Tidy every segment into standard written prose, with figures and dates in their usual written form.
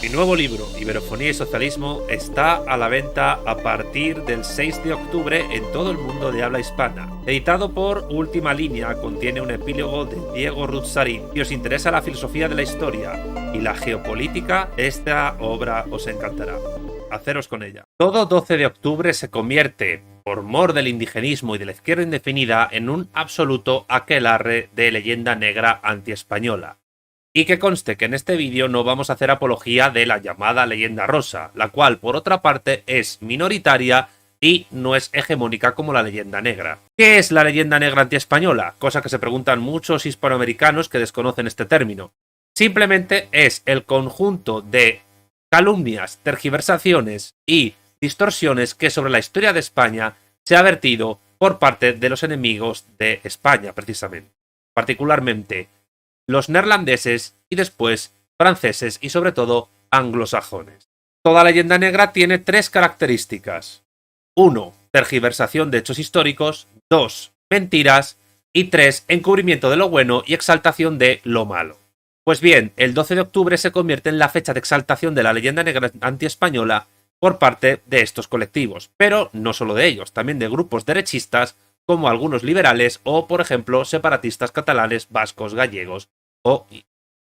Mi nuevo libro, Iberofonía y Socialismo, está a la venta a partir del 6 de octubre en todo el mundo de habla hispana. Editado por Última Línea, contiene un epílogo de Diego Ruzzarín. Si os interesa la filosofía de la historia y la geopolítica, esta obra os encantará. Haceros con ella. Todo 12 de octubre se convierte, por mor del indigenismo y de la izquierda indefinida, en un absoluto aquelarre de leyenda negra antiespañola. Y que conste que en este vídeo no vamos a hacer apología de la llamada leyenda rosa, la cual, por otra parte, es minoritaria y no es hegemónica como la leyenda negra. ¿Qué es la leyenda negra antiespañola? Cosa que se preguntan muchos hispanoamericanos que desconocen este término. Simplemente es el conjunto de calumnias, tergiversaciones y distorsiones que sobre la historia de España se ha vertido por parte de los enemigos de España, precisamente. Particularmente los neerlandeses y después franceses y sobre todo anglosajones. Toda leyenda negra tiene tres características. 1. Tergiversación de hechos históricos. 2. Mentiras. Y 3. Encubrimiento de lo bueno y exaltación de lo malo. Pues bien, el 12 de octubre se convierte en la fecha de exaltación de la leyenda negra antiespañola por parte de estos colectivos, pero no solo de ellos, también de grupos derechistas como algunos liberales o, por ejemplo, separatistas catalanes, vascos, gallegos o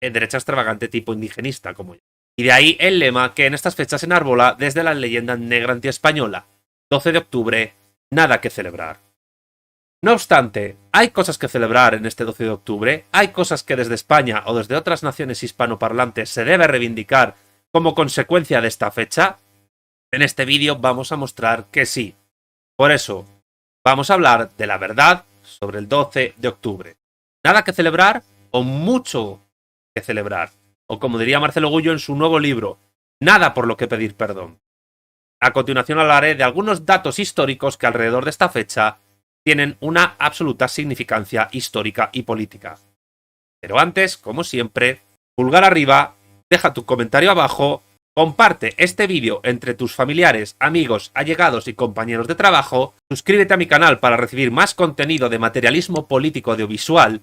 derecha extravagante tipo indigenista como yo. Y de ahí el lema que en estas fechas enarbola desde la leyenda negra antiespañola. 12 de octubre, nada que celebrar. No obstante, hay cosas que celebrar en este 12 de octubre, hay cosas que desde España o desde otras naciones hispanoparlantes se debe reivindicar como consecuencia de esta fecha. En este vídeo vamos a mostrar que sí. Por eso, vamos a hablar de la verdad sobre el 12 de octubre. Nada que celebrar o mucho que celebrar. O como diría Marcelo Gullo en su nuevo libro, nada por lo que pedir perdón. A continuación hablaré de algunos datos históricos que alrededor de esta fecha tienen una absoluta significancia histórica y política. Pero antes, como siempre, pulgar arriba, deja tu comentario abajo, comparte este vídeo entre tus familiares, amigos, allegados y compañeros de trabajo, suscríbete a mi canal para recibir más contenido de materialismo político audiovisual,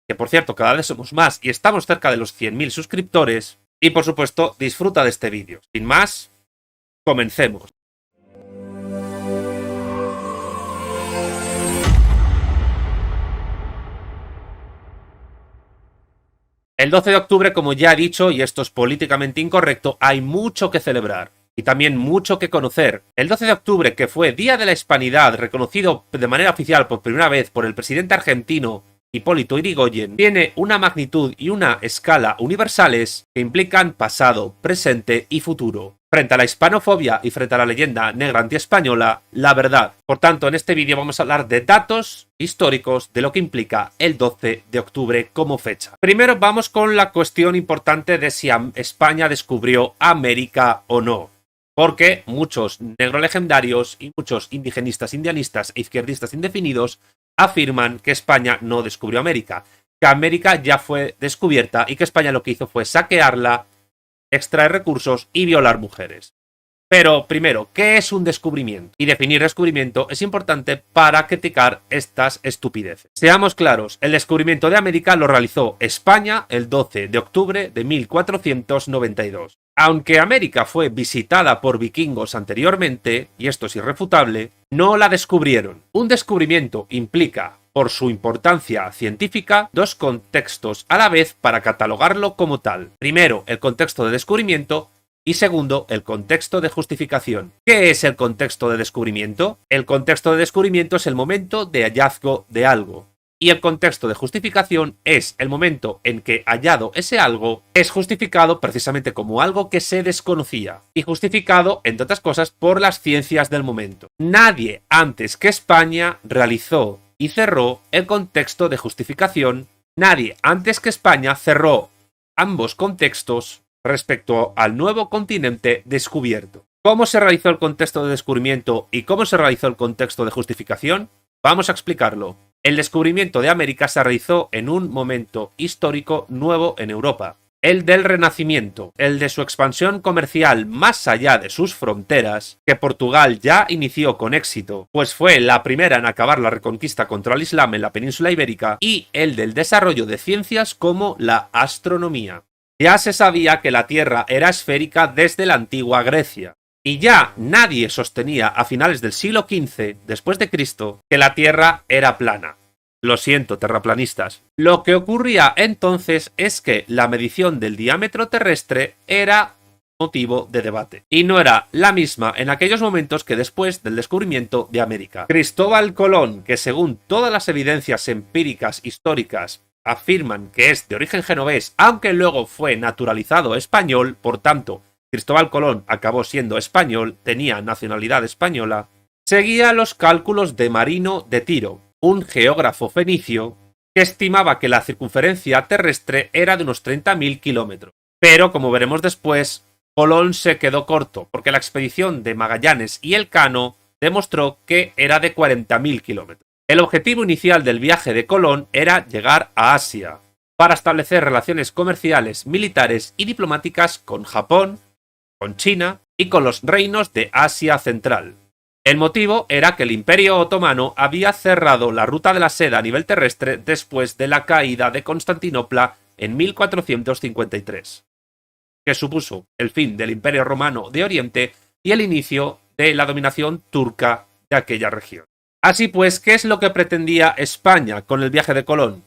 que por cierto cada vez somos más y estamos cerca de los 100.000 suscriptores, y por supuesto disfruta de este vídeo. Sin más, comencemos. El 12 de octubre, como ya he dicho, y esto es políticamente incorrecto, hay mucho que celebrar y también mucho que conocer. El 12 de octubre, que fue Día de la Hispanidad, reconocido de manera oficial por primera vez por el presidente argentino Hipólito Yrigoyen, tiene una magnitud y una escala universales que implican pasado, presente y futuro. Frente a la hispanofobia y frente a la leyenda negra antiespañola, la verdad. Por tanto, en este vídeo vamos a hablar de datos históricos de lo que implica el 12 de octubre como fecha. Primero vamos con la cuestión importante de si España descubrió América o no. Porque muchos negrolegendarios y muchos indigenistas, indianistas e izquierdistas indefinidos afirman que España no descubrió América, que América ya fue descubierta y que España lo que hizo fue saquearla, extraer recursos y violar mujeres. Pero primero, ¿qué es un descubrimiento? Y definir descubrimiento es importante para criticar estas estupideces. Seamos claros, el descubrimiento de América lo realizó España el 12 de octubre de 1492. Aunque América fue visitada por vikingos anteriormente, y esto es irrefutable, no la descubrieron. Un descubrimiento implica, por su importancia científica, dos contextos a la vez para catalogarlo como tal. Primero, el contexto de descubrimiento y segundo, el contexto de justificación. ¿Qué es el contexto de descubrimiento? El contexto de descubrimiento es el momento de hallazgo de algo. Y el contexto de justificación es el momento en que hallado ese algo es justificado precisamente como algo que se desconocía. Y justificado, entre otras cosas, por las ciencias del momento. Nadie antes que España realizó y cerró el contexto de justificación. Nadie antes que España cerró ambos contextos respecto al nuevo continente descubierto. ¿Cómo se realizó el contexto de descubrimiento y cómo se realizó el contexto de justificación? Vamos a explicarlo. El descubrimiento de América se realizó en un momento histórico nuevo en Europa, el del Renacimiento, el de su expansión comercial más allá de sus fronteras, que Portugal ya inició con éxito, pues fue la primera en acabar la reconquista contra el Islam en la península ibérica, y el del desarrollo de ciencias como la astronomía. Ya se sabía que la Tierra era esférica desde la antigua Grecia, y ya nadie sostenía a finales del siglo XV después de Cristo que la Tierra era plana. Lo siento, terraplanistas. Lo que ocurría entonces es que la medición del diámetro terrestre era motivo de debate, y no era la misma en aquellos momentos que después del descubrimiento de América. Cristóbal Colón, que según todas las evidencias empíricas históricas afirman que es de origen genovés, aunque luego fue naturalizado español, por tanto, Cristóbal Colón acabó siendo español, tenía nacionalidad española, seguía los cálculos de Marino de Tiro, un geógrafo fenicio que estimaba que la circunferencia terrestre era de unos 30.000 kilómetros. Pero, como veremos después, Colón se quedó corto, porque la expedición de Magallanes y Elcano demostró que era de 40.000 kilómetros. El objetivo inicial del viaje de Colón era llegar a Asia, para establecer relaciones comerciales, militares y diplomáticas con Japón, con China y con los reinos de Asia Central. El motivo era que el Imperio Otomano había cerrado la ruta de la seda a nivel terrestre después de la caída de Constantinopla en 1453, que supuso el fin del Imperio Romano de Oriente y el inicio de la dominación turca de aquella región. Así pues, ¿qué es lo que pretendía España con el viaje de Colón?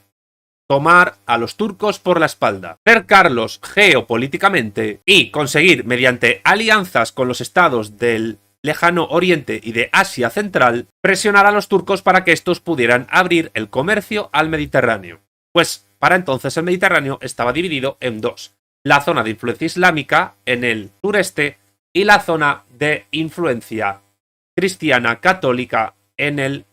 Tomar a los turcos por la espalda, cercarlos geopolíticamente y conseguir, mediante alianzas con los estados del Lejano Oriente y de Asia Central, presionar a los turcos para que estos pudieran abrir el comercio al Mediterráneo. Pues para entonces el Mediterráneo estaba dividido en dos: la zona de influencia islámica en el sureste y la zona de influencia cristiana católica en el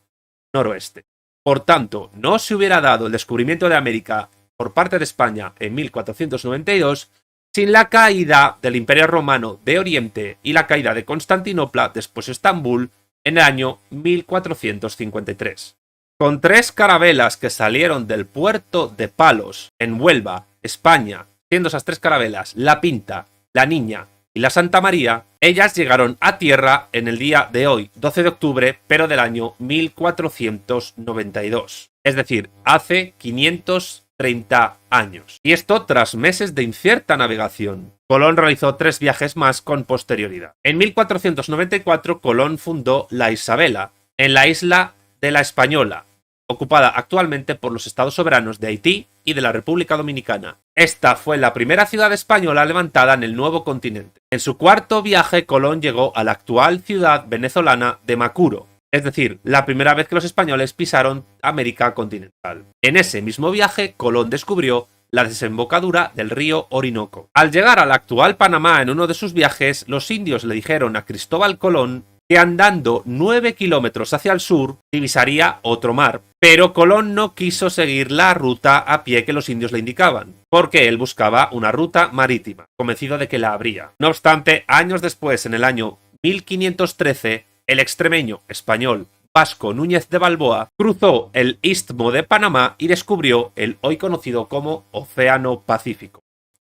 noroeste. Por tanto, no se hubiera dado el descubrimiento de América por parte de España en 1492 sin la caída del Imperio Romano de Oriente y la caída de Constantinopla, después Estambul, en el año 1453. Con 3 carabelas que salieron del puerto de Palos, en Huelva, España, siendo esas 3 carabelas la Pinta, la Niña y la Santa María, ellas llegaron a tierra en el día de hoy, 12 de octubre, pero del año 1492. Es decir, hace 530 años. Y esto tras meses de incierta navegación. Colón realizó 3 viajes más con posterioridad. En 1494, Colón fundó la Isabela, en la isla de la Española, ocupada actualmente por los estados soberanos de Haití y de la República Dominicana. Esta fue la primera ciudad española levantada en el nuevo continente. En su 4º viaje, Colón llegó a la actual ciudad venezolana de Macuro, es decir, la primera vez que los españoles pisaron América continental. En ese mismo viaje, Colón descubrió la desembocadura del río Orinoco. Al llegar al actual Panamá en uno de sus viajes, los indios le dijeron a Cristóbal Colón que andando 9 kilómetros hacia el sur divisaría otro mar, pero Colón no quiso seguir la ruta a pie que los indios le indicaban, porque él buscaba una ruta marítima, convencido de que la habría. No obstante, años después, en el año 1513, el extremeño español Vasco Núñez de Balboa cruzó el Istmo de Panamá y descubrió el hoy conocido como Océano Pacífico.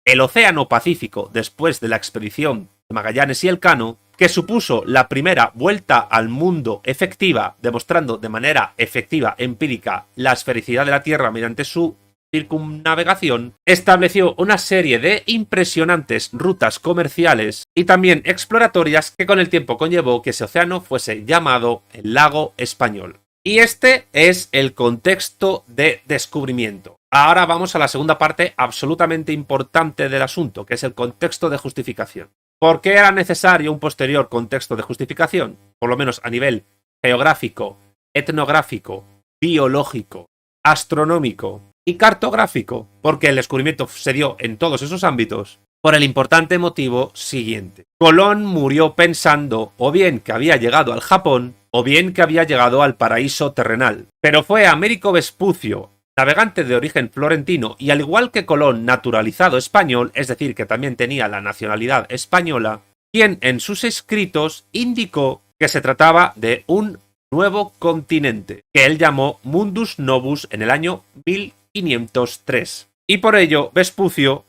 El Océano Pacífico, después de la expedición de Magallanes y Elcano, que supuso la primera vuelta al mundo efectiva, demostrando de manera efectiva, empírica, la esfericidad de la Tierra mediante su circunnavegación, estableció una serie de impresionantes rutas comerciales y también exploratorias que con el tiempo conllevó que ese océano fuese llamado el Lago Español. Y este es el contexto de descubrimiento. Ahora vamos a la segunda parte absolutamente importante del asunto, que es el contexto de justificación. ¿Por qué era necesario un posterior contexto de justificación? Por lo menos a nivel geográfico, etnográfico, biológico, astronómico y cartográfico, porque el descubrimiento se dio en todos esos ámbitos, por el importante motivo siguiente. Colón murió pensando o bien que había llegado al Japón, o bien que había llegado al paraíso terrenal. Pero fue Américo Vespucio, navegante de origen florentino y al igual que Colón naturalizado español, es decir, que también tenía la nacionalidad española, quien en sus escritos indicó que se trataba de un nuevo continente, que él llamó Mundus Novus en el año 1503. Y por ello, Vespucio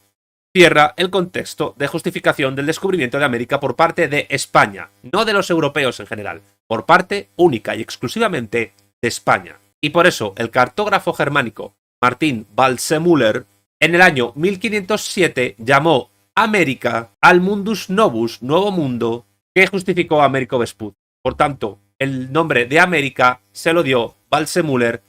cierra el contexto de justificación del descubrimiento de América por parte de España, no de los europeos en general, por parte única y exclusivamente de España. Y por eso el cartógrafo germánico Martín Waldseemüller En el año 1507 llamó América al Mundus Novus, Nuevo Mundo, que justificó a Américo Vespucio. Por tanto, el nombre de América se lo dio Waldseemüller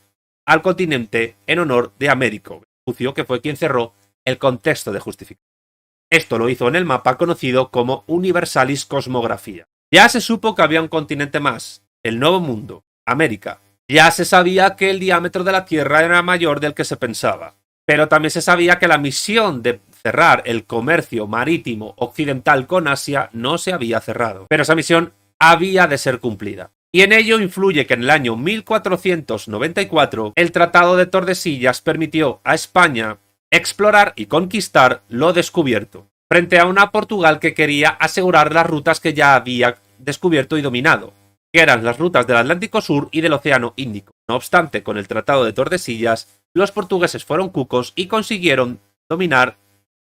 al continente en honor de Américo Vespucio, que fue quien cerró el contexto de justificación. Esto lo hizo en el mapa conocido como Universalis Cosmographia. Ya se supo que había un continente más, el Nuevo Mundo, América. Ya se sabía que el diámetro de la Tierra era mayor del que se pensaba. Pero también se sabía que la misión de cerrar el comercio marítimo occidental con Asia no se había cerrado. Pero esa misión había de ser cumplida. Y en ello influye que en el año 1494 el Tratado de Tordesillas permitió a España explorar y conquistar lo descubierto, frente a una Portugal que quería asegurar las rutas que ya había descubierto y dominado, que eran las rutas del Atlántico Sur y del Océano Índico. No obstante, con el Tratado de Tordesillas, los portugueses fueron cucos y consiguieron dominar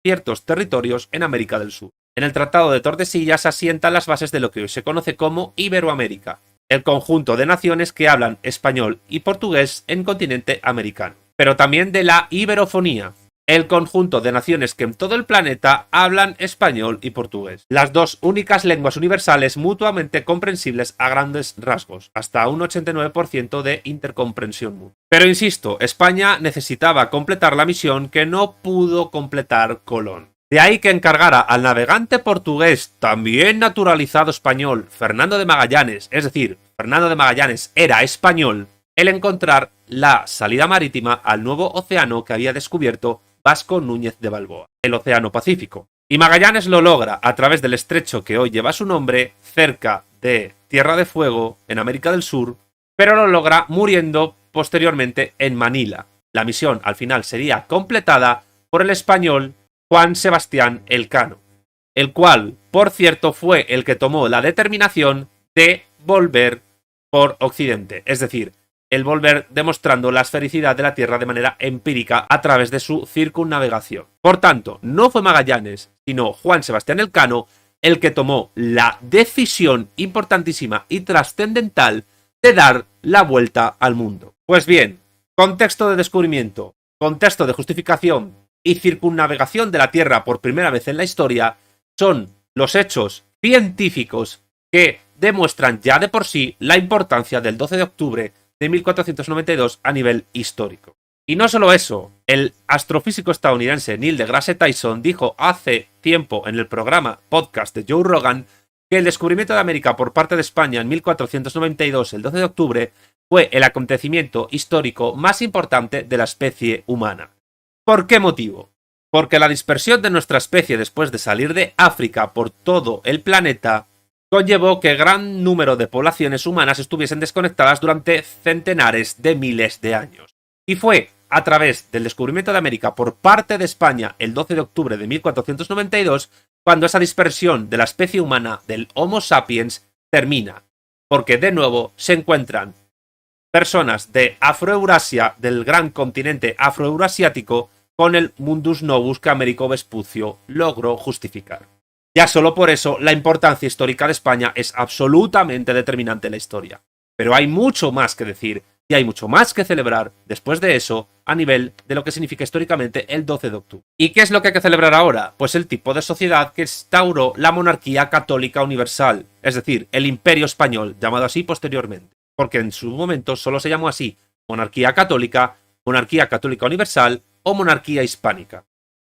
ciertos territorios en América del Sur. En el Tratado de Tordesillas asientan las bases de lo que hoy se conoce como Iberoamérica, el conjunto de naciones que hablan español y portugués en continente americano, pero también de la iberofonía, el conjunto de naciones que en todo el planeta hablan español y portugués. Las dos únicas lenguas universales mutuamente comprensibles a grandes rasgos, hasta un 89% de intercomprensión mutua. Pero insisto, España necesitaba completar la misión que no pudo completar Colón. De ahí que encargara al navegante portugués, también naturalizado español, Fernando de Magallanes, es decir, Fernando de Magallanes era español, el encontrar la salida marítima al nuevo océano que había descubierto Vasco Núñez de Balboa, el Océano Pacífico. Y Magallanes lo logra a través del estrecho que hoy lleva su nombre, cerca de Tierra de Fuego, en América del Sur, pero lo logra muriendo posteriormente en Manila. La misión al final sería completada por el español Juan Sebastián Elcano, el cual, por cierto, fue el que tomó la determinación de volver por Occidente, es decir, el volver demostrando la esfericidad de la Tierra de manera empírica a través de su circunnavegación. Por tanto, no fue Magallanes, sino Juan Sebastián Elcano el que tomó la decisión importantísima y trascendental de dar la vuelta al mundo. Pues bien, contexto de descubrimiento, contexto de justificación y circunnavegación de la Tierra por primera vez en la historia son los hechos científicos que demuestran ya de por sí la importancia del 12 de octubre de 1492 a nivel histórico. Y no solo eso, el astrofísico estadounidense Neil deGrasse Tyson dijo hace tiempo en el programa podcast de Joe Rogan que el descubrimiento de América por parte de España en 1492, el 12 de octubre, fue el acontecimiento histórico más importante de la especie humana. ¿Por qué motivo? Porque la dispersión de nuestra especie después de salir de África por todo el planeta conllevó que gran número de poblaciones humanas estuviesen desconectadas durante centenares de miles de años. Y fue a través del descubrimiento de América por parte de España el 12 de octubre de 1492 cuando esa dispersión de la especie humana del Homo sapiens termina, porque de nuevo se encuentran personas de Afroeurasia, del gran continente afroeurasiático, con el Mundus Novus que Américo Vespucio logró justificar. Ya solo por eso la importancia histórica de España es absolutamente determinante en la historia. Pero hay mucho más que decir y hay mucho más que celebrar después de eso a nivel de lo que significa históricamente el 12 de octubre. ¿Y qué es lo que hay que celebrar ahora? Pues el tipo de sociedad que instauró la monarquía católica universal, es decir, el Imperio Español, llamado así posteriormente, porque en su momento solo se llamó así monarquía católica universal o monarquía hispánica.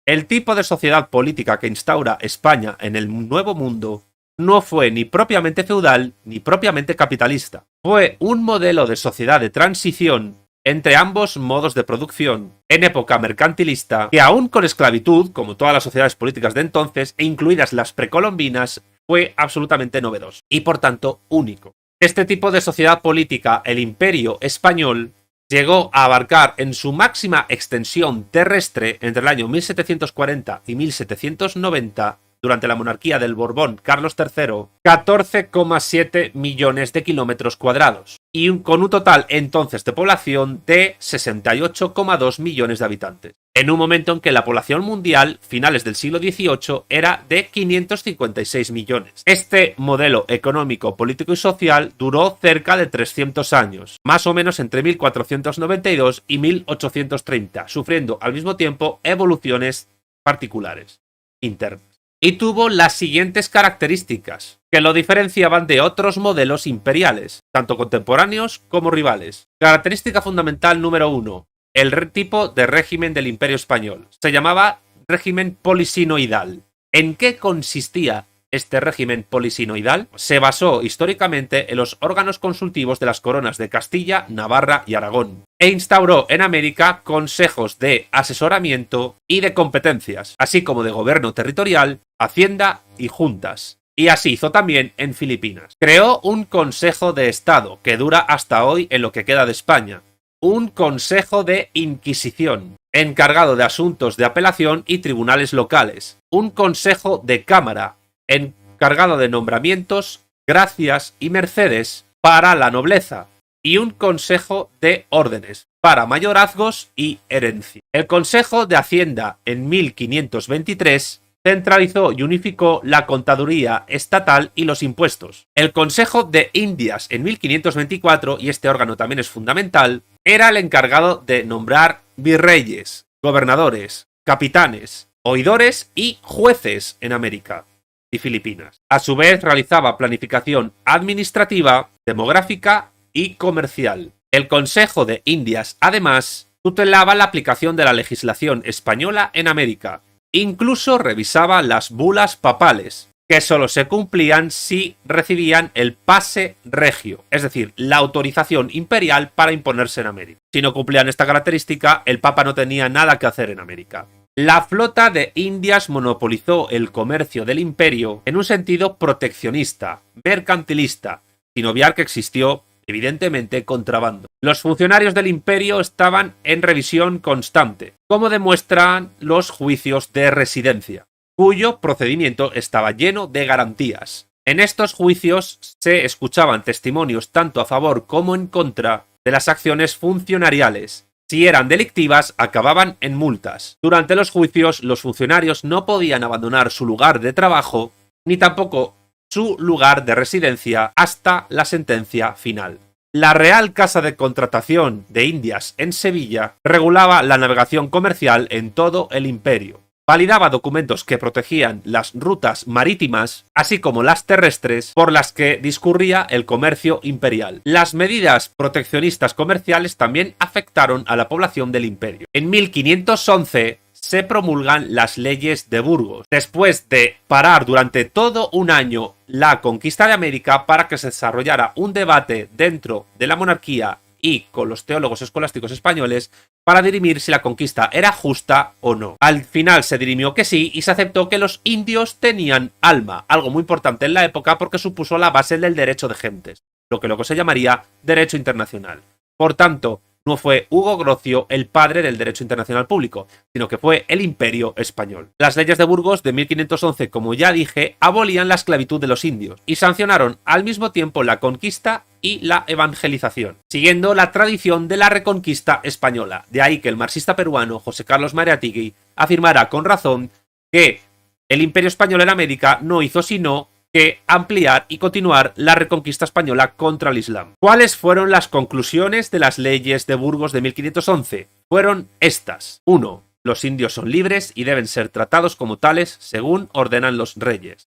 El tipo de sociedad política que instaura España en el Nuevo Mundo no fue ni propiamente feudal ni propiamente capitalista. Fue un modelo de sociedad de transición entre ambos modos de producción en época mercantilista que aún con esclavitud, como todas las sociedades políticas de entonces, e incluidas las precolombinas, fue absolutamente novedoso y por tanto único. Este tipo de sociedad política, el Imperio Español, llegó a abarcar en su máxima extensión terrestre entre el año 1740 y 1790, durante la monarquía del Borbón Carlos III, 14,7 millones de kilómetros cuadrados y con un total entonces de población de 68,2 millones de habitantes. en un momento en que la población mundial, finales del siglo XVIII, era de 556 millones. Este modelo económico, político y social duró cerca de 300 años, más o menos entre 1492 y 1830, sufriendo al mismo tiempo evoluciones particulares, internas. Y tuvo las siguientes características, que lo diferenciaban de otros modelos imperiales, tanto contemporáneos como rivales. Característica fundamental número 1. El tipo de régimen del Imperio Español. Se llamaba régimen polisinoidal. ¿En qué consistía este régimen polisinoidal? Se basó históricamente en los órganos consultivos de las coronas de Castilla, Navarra y Aragón, e instauró en América consejos de asesoramiento y de competencias, así como de gobierno territorial, hacienda y juntas. Y así hizo también en Filipinas. Creó un Consejo de Estado, que dura hasta hoy en lo que queda de España. Un Consejo de Inquisición, encargado de asuntos de apelación y tribunales locales. Un Consejo de Cámara, encargado de nombramientos, gracias y mercedes para la nobleza. Y un Consejo de Órdenes, para mayorazgos y herencia. El Consejo de Hacienda en 1523 centralizó y unificó la contaduría estatal y los impuestos. El Consejo de Indias en 1524, y este órgano también es fundamental, era el encargado de nombrar virreyes, gobernadores, capitanes, oidores y jueces en América y Filipinas. A su vez realizaba planificación administrativa, demográfica y comercial. El Consejo de Indias, además, tutelaba la aplicación de la legislación española en América. Incluso revisaba las bulas papales, que solo se cumplían si recibían el pase regio, es decir, la autorización imperial para imponerse en América. Si no cumplían esta característica, el Papa no tenía nada que hacer en América. La flota de Indias monopolizó el comercio del imperio en un sentido proteccionista, mercantilista, sin obviar que existió, evidentemente, contrabando. Los funcionarios del imperio estaban en revisión constante, como demuestran los juicios de residencia, cuyo procedimiento estaba lleno de garantías. En estos juicios se escuchaban testimonios tanto a favor como en contra de las acciones funcionariales. Si eran delictivas, acababan en multas. Durante los juicios, los funcionarios no podían abandonar su lugar de trabajo, ni tampoco su lugar de residencia hasta la sentencia final. La Real Casa de Contratación de Indias en Sevilla regulaba la navegación comercial en todo el imperio. Validaba documentos que protegían las rutas marítimas, así como las terrestres, por las que discurría el comercio imperial. Las medidas proteccionistas comerciales también afectaron a la población del imperio. En 1511 se promulgan las leyes de Burgos, después de parar durante todo un año la conquista de América para que se desarrollara un debate dentro de la monarquía y con los teólogos escolásticos españoles para dirimir si la conquista era justa o no. Al final se dirimió que sí y se aceptó que los indios tenían alma, algo muy importante en la época porque supuso la base del derecho de gentes, lo que luego se llamaría derecho internacional. Por tanto, no fue Hugo Grocio el padre del derecho internacional público, sino que fue el Imperio Español. Las leyes de Burgos de 1511, como ya dije, abolían la esclavitud de los indios y sancionaron al mismo tiempo la conquista y la evangelización, siguiendo la tradición de la reconquista española. De ahí que el marxista peruano José Carlos Mariátegui afirmará con razón que el Imperio Español en América no hizo sino que ampliar y continuar la reconquista española contra el Islam. ¿Cuáles fueron las conclusiones de las leyes de Burgos de 1511? Fueron estas. 1. Los indios son libres y deben ser tratados como tales según ordenan los reyes.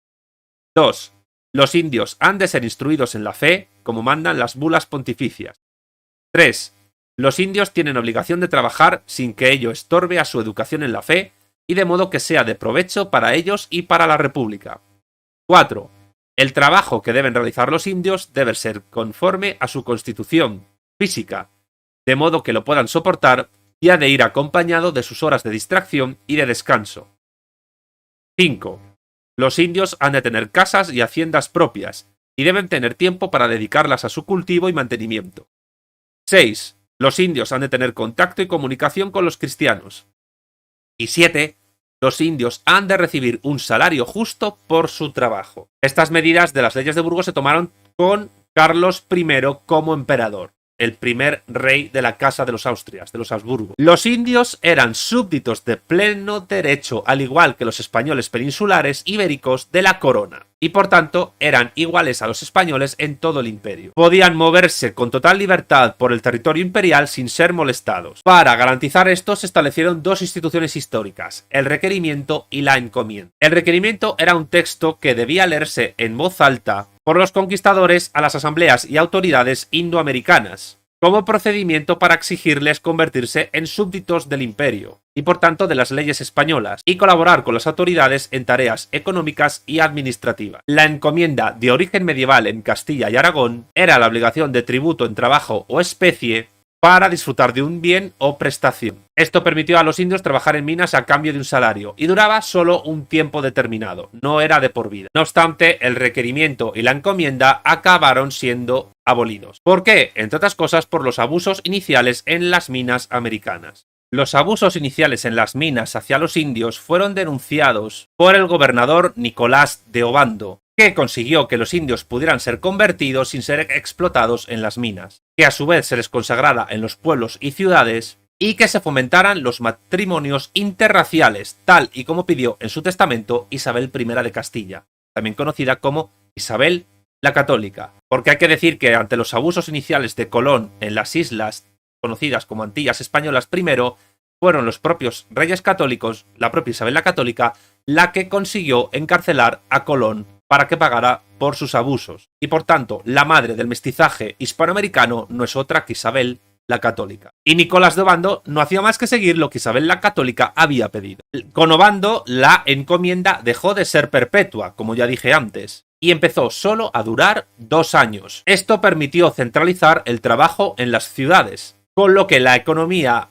2. Los indios han de ser instruidos en la fe, como mandan las bulas pontificias. 3. Los indios tienen obligación de trabajar sin que ello estorbe a su educación en la fe y de modo que sea de provecho para ellos y para la República. 4. El trabajo que deben realizar los indios debe ser conforme a su constitución física, de modo que lo puedan soportar y ha de ir acompañado de sus horas de distracción y de descanso. 5. Los indios han de tener casas y haciendas propias, y deben tener tiempo para dedicarlas a su cultivo y mantenimiento. 6. Los indios han de tener contacto y comunicación con los cristianos. Y 7. Los indios han de recibir un salario justo por su trabajo. Estas medidas de las leyes de Burgos se tomaron con Carlos I como emperador. el primer rey de la Casa de los Austrias, de los Habsburgo. Los indios eran súbditos de pleno derecho, al igual que los españoles peninsulares ibéricos, de la corona, y por tanto eran iguales a los españoles en todo el imperio. Podían moverse con total libertad por el territorio imperial sin ser molestados. Para garantizar esto se establecieron dos instituciones históricas, el requerimiento y la encomienda. El requerimiento era un texto que debía leerse en voz alta por los conquistadores a las asambleas y autoridades indoamericanas, como procedimiento para exigirles convertirse en súbditos del imperio, y por tanto de las leyes españolas, y colaborar con las autoridades en tareas económicas y administrativas. La encomienda, de origen medieval en Castilla y Aragón, era la obligación de tributo en trabajo o especie para disfrutar de un bien o prestación. Esto permitió a los indios trabajar en minas a cambio de un salario, y duraba solo un tiempo determinado, no era de por vida. No obstante, el requerimiento y la encomienda acabaron siendo abolidos. ¿Por qué? Entre otras cosas por los abusos iniciales en las minas americanas. Los abusos iniciales en las minas hacia los indios fueron denunciados por el gobernador Nicolás de Obando, que consiguió que los indios pudieran ser convertidos sin ser explotados en las minas, que a su vez se les consagrara en los pueblos y ciudades, y que se fomentaran los matrimonios interraciales, tal y como pidió en su testamento Isabel I de Castilla, también conocida como Isabel la Católica, porque hay que decir que ante los abusos iniciales de Colón en las islas conocidas como Antillas Españolas primero, fueron los propios reyes católicos, la propia Isabel la Católica, la que consiguió encarcelar a Colón para que pagara por sus abusos. Y por tanto, la madre del mestizaje hispanoamericano no es otra que Isabel la Católica. Y Nicolás de Obando no hacía más que seguir lo que Isabel la Católica había pedido. Con Obando, la encomienda dejó de ser perpetua, como ya dije antes, y empezó solo a durar 2 años. Esto permitió centralizar el trabajo en las ciudades, con lo que la economía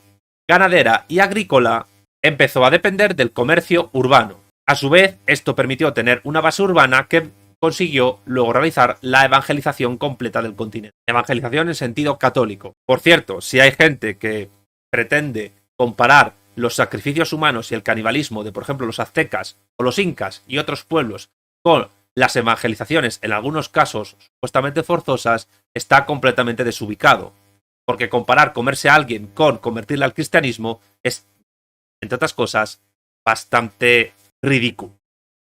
ganadera y agrícola empezó a depender del comercio urbano. A su vez, esto permitió tener una base urbana que consiguió luego realizar la evangelización completa del continente. Evangelización en sentido católico. Por cierto, si hay gente que pretende comparar los sacrificios humanos y el canibalismo de, por ejemplo, los aztecas o los incas y otros pueblos con las evangelizaciones, en algunos casos supuestamente forzosas, está completamente desubicado. Porque comparar comerse a alguien con convertirle al cristianismo es, entre otras cosas, bastante ridículo.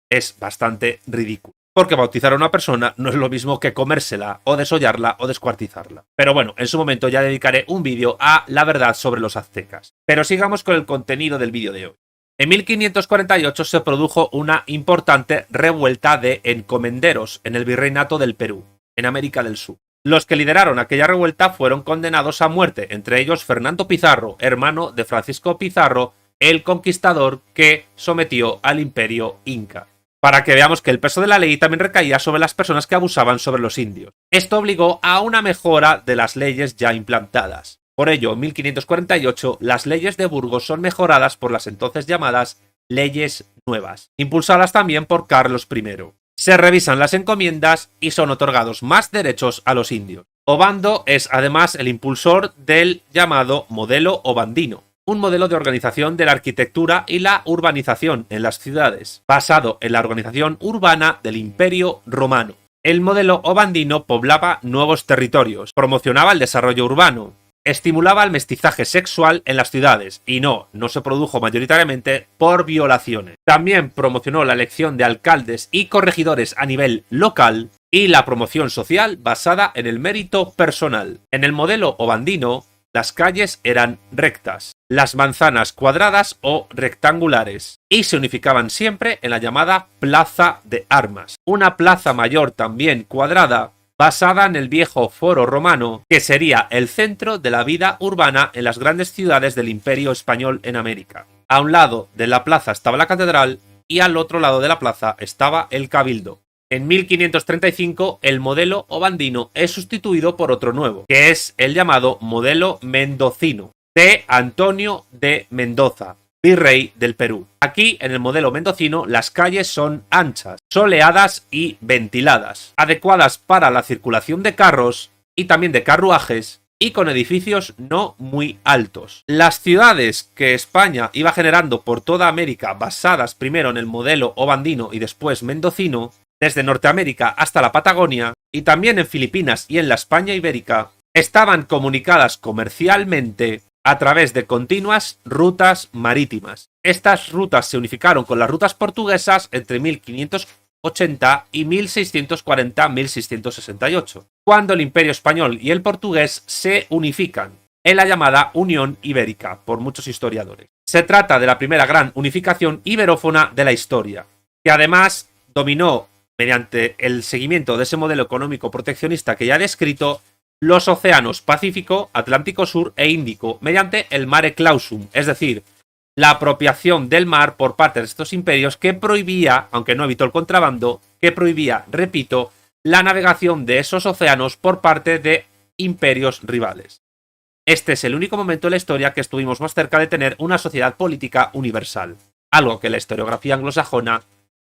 Es bastante ridículo. Porque bautizar a una persona no es lo mismo que comérsela, o desollarla, o descuartizarla. Pero bueno, en su momento ya dedicaré un vídeo a la verdad sobre los aztecas. Pero sigamos con el contenido del vídeo de hoy. En 1548 se produjo una importante revuelta de encomenderos en el Virreinato del Perú, en América del Sur. Los que lideraron aquella revuelta fueron condenados a muerte, entre ellos Fernando Pizarro, hermano de Francisco Pizarro, el conquistador que sometió al imperio inca. Para que veamos que el peso de la ley también recaía sobre las personas que abusaban sobre los indios. Esto obligó a una mejora de las leyes ya implantadas. Por ello, en 1548, las leyes de Burgos son mejoradas por las entonces llamadas leyes nuevas, impulsadas también por Carlos I. Se revisan las encomiendas y son otorgados más derechos a los indios. Obando es además el impulsor del llamado modelo obandino, un modelo de organización de la arquitectura y la urbanización en las ciudades, basado en la organización urbana del Imperio Romano. El modelo obandino poblaba nuevos territorios, promocionaba el desarrollo urbano, estimulaba el mestizaje sexual en las ciudades y no se produjo mayoritariamente por violaciones. También promocionó la elección de alcaldes y corregidores a nivel local y la promoción social basada en el mérito personal. En el modelo obandino, las calles eran rectas, las manzanas cuadradas o rectangulares y se unificaban siempre en la llamada Plaza de Armas, una plaza mayor también cuadrada basada en el viejo foro romano, que sería el centro de la vida urbana en las grandes ciudades del Imperio Español en América. A un lado de la plaza estaba la catedral y al otro lado de la plaza estaba el cabildo. En 1535 el modelo obandino es sustituido por otro nuevo, que es el llamado modelo mendocino, de Antonio de Mendoza, virrey del Perú. Aquí, en el modelo mendocino, las calles son anchas, soleadas y ventiladas, adecuadas para la circulación de carros y también de carruajes, y con edificios no muy altos. Las ciudades que España iba generando por toda América, basadas primero en el modelo obandino y después mendocino, desde Norteamérica hasta la Patagonia, y también en Filipinas y en la España ibérica, estaban comunicadas comercialmente a través de continuas rutas marítimas. Estas rutas se unificaron con las rutas portuguesas entre 1580 y 1640-1668, cuando el Imperio Español y el portugués se unifican en la llamada Unión Ibérica por muchos historiadores. Se trata de la primera gran unificación iberófona de la historia, que además dominó, mediante el seguimiento de ese modelo económico proteccionista que ya he descrito, los océanos Pacífico, Atlántico Sur e Índico, mediante el mare clausum, es decir, la apropiación del mar por parte de estos imperios que prohibía, aunque no evitó el contrabando, que prohibía, repito, la navegación de esos océanos por parte de imperios rivales. Este es el único momento en la historia que estuvimos más cerca de tener una sociedad política universal, algo que la historiografía anglosajona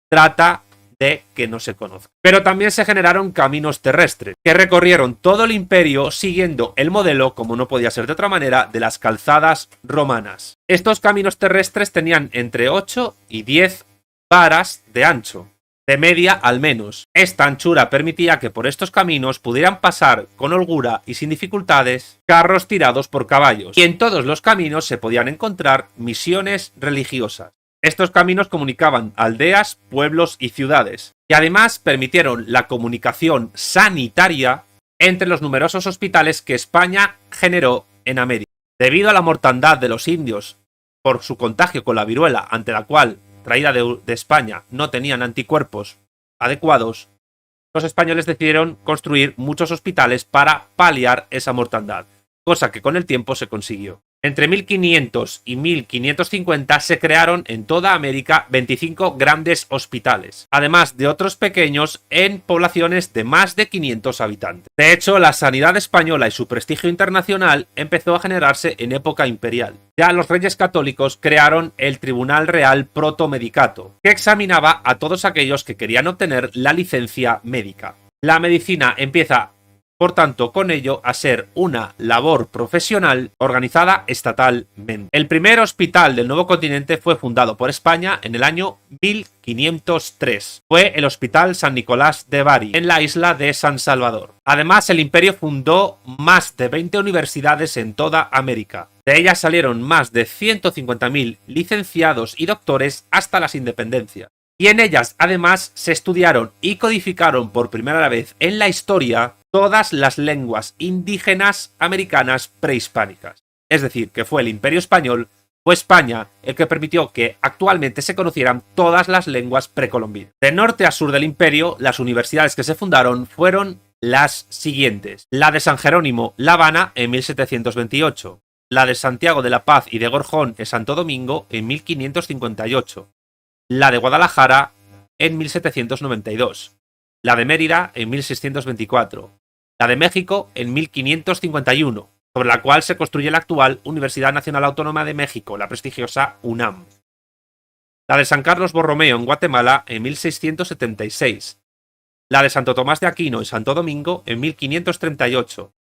trata de que no se conozca. Pero también se generaron caminos terrestres, que recorrieron todo el imperio siguiendo el modelo, como no podía ser de otra manera, de las calzadas romanas. Estos caminos terrestres tenían entre 8 y 10 varas de ancho, de media al menos. Esta anchura permitía que por estos caminos pudieran pasar con holgura y sin dificultades carros tirados por caballos, y en todos los caminos se podían encontrar misiones religiosas. Estos caminos comunicaban aldeas, pueblos y ciudades, y además permitieron la comunicación sanitaria entre los numerosos hospitales que España generó en América. Debido a la mortandad de los indios por su contagio con la viruela, ante la cual, traída de España, no tenían anticuerpos adecuados, los españoles decidieron construir muchos hospitales para paliar esa mortandad, cosa que con el tiempo se consiguió. Entre 1500 y 1550 se crearon en toda América 25 grandes hospitales, además de otros pequeños en poblaciones de más de 500 habitantes. De hecho, la sanidad española y su prestigio internacional empezó a generarse en época imperial. Ya los reyes católicos crearon el Tribunal Real Protomedicato, que examinaba a todos aquellos que querían obtener la licencia médica. La medicina empieza, por tanto, con ello, a ser una labor profesional organizada estatalmente. El primer hospital del nuevo continente fue fundado por España en el año 1503. Fue el Hospital San Nicolás de Bari, en la isla de San Salvador. Además, el imperio fundó más de 20 universidades en toda América. De ellas salieron más de 150.000 licenciados y doctores hasta las independencias. Y en ellas, además, se estudiaron y codificaron por primera vez en la historia todas las lenguas indígenas americanas prehispánicas. Es decir, que fue el Imperio Español, fue España el que permitió que actualmente se conocieran todas las lenguas precolombinas. De norte a sur del imperio, las universidades que se fundaron fueron las siguientes: la de San Jerónimo, La Habana, en 1728, la de Santiago de la Paz y de Gorjón, en Santo Domingo, en 1558, la de Guadalajara, en 1792, la de Mérida, en 1624, la de México, en 1551, sobre la cual se construye la actual Universidad Nacional Autónoma de México, la prestigiosa UNAM, la de San Carlos Borromeo, en Guatemala, en 1676, la de Santo Tomás de Aquino, en Santo Domingo, en 1538,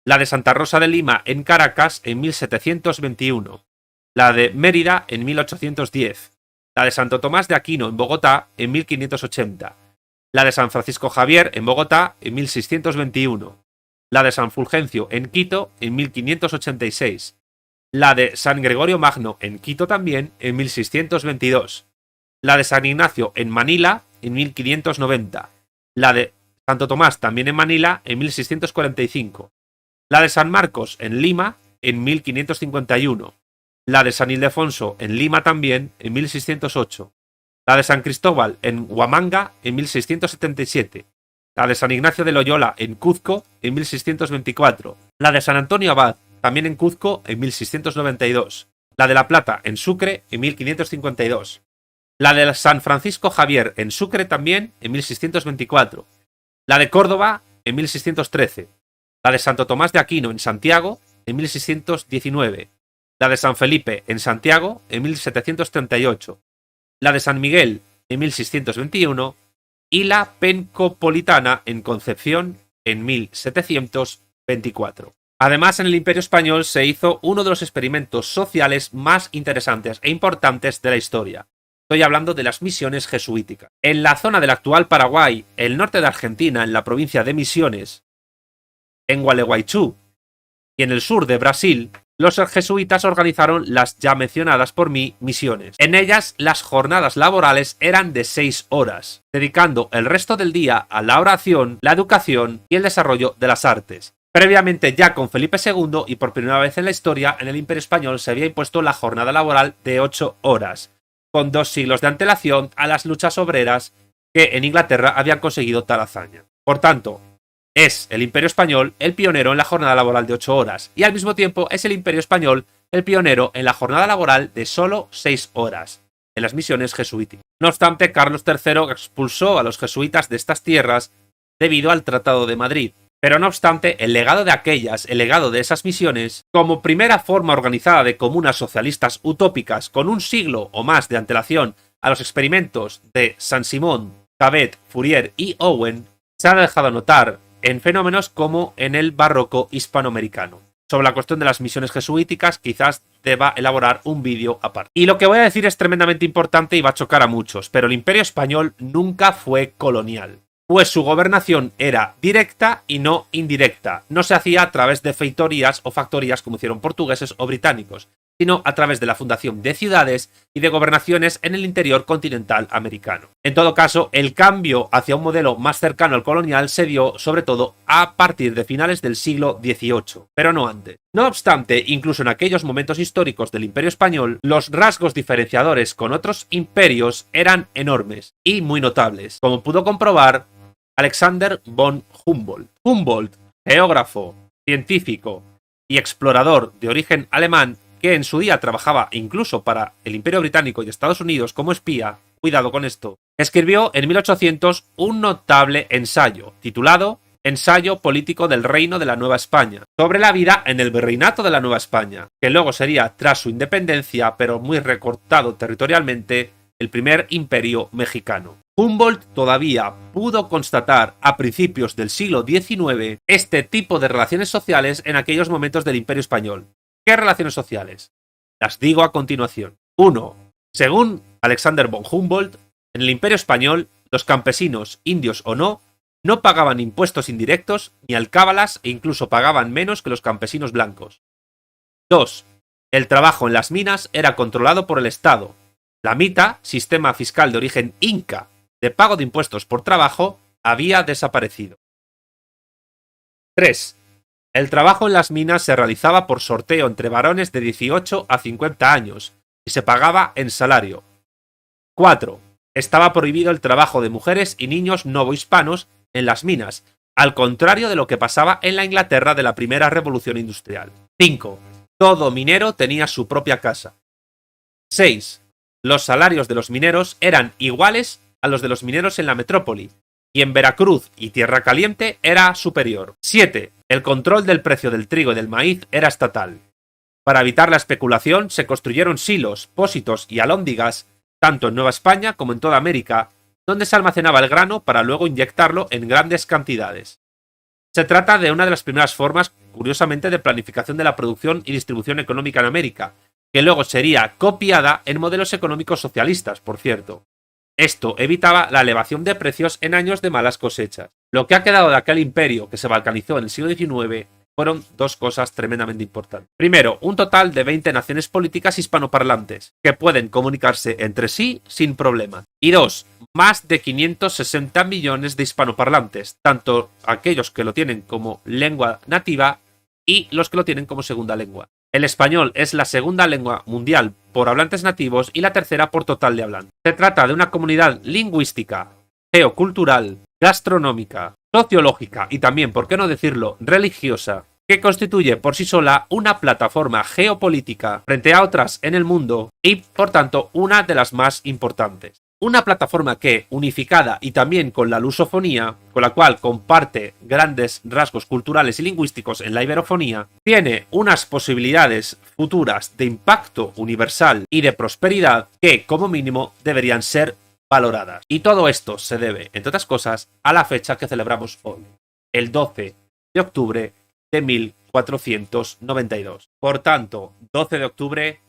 la de Santa Rosa de Lima, en Caracas, en 1721, la de Mérida, en 1810, la de Santo Tomás de Aquino, en Bogotá, en 1580, la de San Francisco Javier, en Bogotá, en 1621, la de San Fulgencio, en Quito, en 1586, la de San Gregorio Magno, en Quito también, en 1622, la de San Ignacio, en Manila, en 1590, la de Santo Tomás, también en Manila, en 1645, la de San Marcos, en Lima, en 1551, la de San Ildefonso, en Lima también, en 1608, la de San Cristóbal, en Huamanga, en 1677, la de San Ignacio de Loyola, en Cuzco, en 1624, la de San Antonio Abad, también en Cuzco, en 1692, la de La Plata, en Sucre, en 1552, la de San Francisco Javier, en Sucre también, en 1624, la de Córdoba, en 1613, la de Santo Tomás de Aquino, en Santiago, en 1619, la de San Felipe, en Santiago, en 1738, la de San Miguel, en 1621, y la Pencopolitana, en Concepción, en 1724. Además, en el Imperio Español se hizo uno de los experimentos sociales más interesantes e importantes de la historia. Estoy hablando de las misiones jesuíticas. En la zona del actual Paraguay, el norte de Argentina, en la provincia de Misiones, en Gualeguaychú. Y en el sur de Brasil, los jesuitas organizaron las ya mencionadas por mí misiones. En ellas, las jornadas laborales eran de 6 horas, dedicando el resto del día a la oración, la educación y el desarrollo de las artes. Previamente, ya con Felipe II y por primera vez en la historia, en el Imperio Español se había impuesto la jornada laboral de 8 horas, con 2 siglos de antelación a las luchas obreras que en Inglaterra habían conseguido tal hazaña. Por tanto, es el Imperio Español el pionero en la jornada laboral de 8 horas, y al mismo tiempo es el Imperio Español el pionero en la jornada laboral de solo 6 horas, en las misiones jesuíticas. No obstante, Carlos III expulsó a los jesuitas de estas tierras debido al Tratado de Madrid. Pero no obstante, el legado de esas misiones, como primera forma organizada de comunas socialistas utópicas con un siglo o más de antelación a los experimentos de Saint-Simon, Cabet, Fourier y Owen, se ha dejado notar en fenómenos como en el barroco hispanoamericano. Sobre la cuestión de las misiones jesuíticas, quizás deba elaborar un vídeo aparte. Y lo que voy a decir es tremendamente importante y va a chocar a muchos, pero el Imperio Español nunca fue colonial, pues su gobernación era directa y no indirecta. No se hacía a través de feitorías o factorías como hicieron portugueses o británicos, sino a través de la fundación de ciudades y de gobernaciones en el interior continental americano. En todo caso, el cambio hacia un modelo más cercano al colonial se dio sobre todo a partir de finales del siglo XVIII, pero no antes. No obstante, incluso en aquellos momentos históricos del Imperio Español, los rasgos diferenciadores con otros imperios eran enormes y muy notables, como pudo comprobar Alexander von Humboldt. Humboldt, geógrafo, científico y explorador de origen alemán, que en su día trabajaba incluso para el Imperio Británico y Estados Unidos como espía, cuidado con esto, escribió en 1800 un notable ensayo titulado Ensayo político del Reino de la Nueva España, sobre la vida en el virreinato de la Nueva España, que luego sería, tras su independencia, pero muy recortado territorialmente, el primer imperio mexicano. Humboldt todavía pudo constatar a principios del siglo XIX este tipo de relaciones sociales en aquellos momentos del Imperio Español. ¿Qué relaciones sociales? Las digo a continuación. 1. Según Alexander von Humboldt, en el Imperio Español, los campesinos, indios o no, no pagaban impuestos indirectos ni alcábalas e incluso pagaban menos que los campesinos blancos. 2. El trabajo en las minas era controlado por el Estado. La mita, sistema fiscal de origen inca, de pago de impuestos por trabajo, había desaparecido. 3. El trabajo en las minas se realizaba por sorteo entre varones de 18 a 50 años y se pagaba en salario. 4. Estaba prohibido el trabajo de mujeres y niños novohispanos en las minas, al contrario de lo que pasaba en la Inglaterra de la primera revolución industrial. 5. Todo minero tenía su propia casa. 6. Los salarios de los mineros eran iguales a los de los mineros en la metrópoli, y en Veracruz y Tierra Caliente era superior. 7. El control del precio del trigo y del maíz era estatal. Para evitar la especulación se construyeron silos, pósitos y alhóndigas, tanto en Nueva España como en toda América, donde se almacenaba el grano para luego inyectarlo en grandes cantidades. Se trata de una de las primeras formas, curiosamente, de planificación de la producción y distribución económica en América, que luego sería copiada en modelos económicos socialistas, por cierto. Esto evitaba la elevación de precios en años de malas cosechas. Lo que ha quedado de aquel imperio que se balcanizó en el siglo XIX fueron dos cosas tremendamente importantes. Primero, un total de 20 naciones políticas hispanoparlantes, que pueden comunicarse entre sí sin problemas. Y dos, más de 560 millones de hispanoparlantes, tanto aquellos que lo tienen como lengua nativa y los que lo tienen como segunda lengua. El español es la segunda lengua mundial por hablantes nativos y la tercera por total de hablantes. Se trata de una comunidad lingüística, geocultural, gastronómica, sociológica y también, por qué no decirlo, religiosa, que constituye por sí sola una plataforma geopolítica frente a otras en el mundo y, por tanto, una de las más importantes. Una plataforma que, unificada y también con la lusofonía, con la cual comparte grandes rasgos culturales y lingüísticos en la iberofonía, tiene unas posibilidades futuras de impacto universal y de prosperidad que, como mínimo, deberían ser valoradas. Y todo esto se debe, entre otras cosas, a la fecha que celebramos hoy, el 12 de octubre de 1492. Por tanto, 12 de octubre,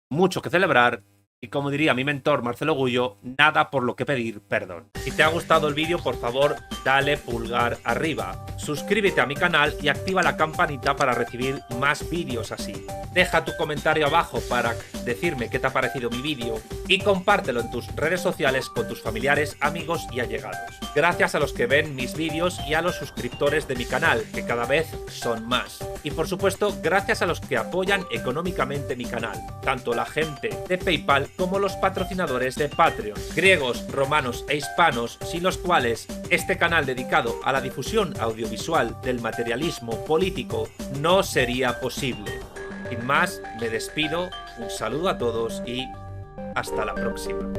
mucho que celebrar Y como diría mi mentor Marcelo Gullo, nada por lo que pedir perdón. Si te ha gustado el vídeo, por favor, dale pulgar arriba. Suscríbete a mi canal y activa la campanita para recibir más vídeos así. Deja tu comentario abajo para decirme qué te ha parecido mi vídeo y compártelo en tus redes sociales con tus familiares, amigos y allegados. Gracias a los que ven mis vídeos y a los suscriptores de mi canal, que cada vez son más. Y por supuesto, gracias a los que apoyan económicamente mi canal, tanto la gente de PayPal como los patrocinadores de Patreon, griegos, romanos e hispanos, sin los cuales este canal dedicado a la difusión audiovisual del materialismo político no sería posible. Sin más, me despido, un saludo a todos y hasta la próxima.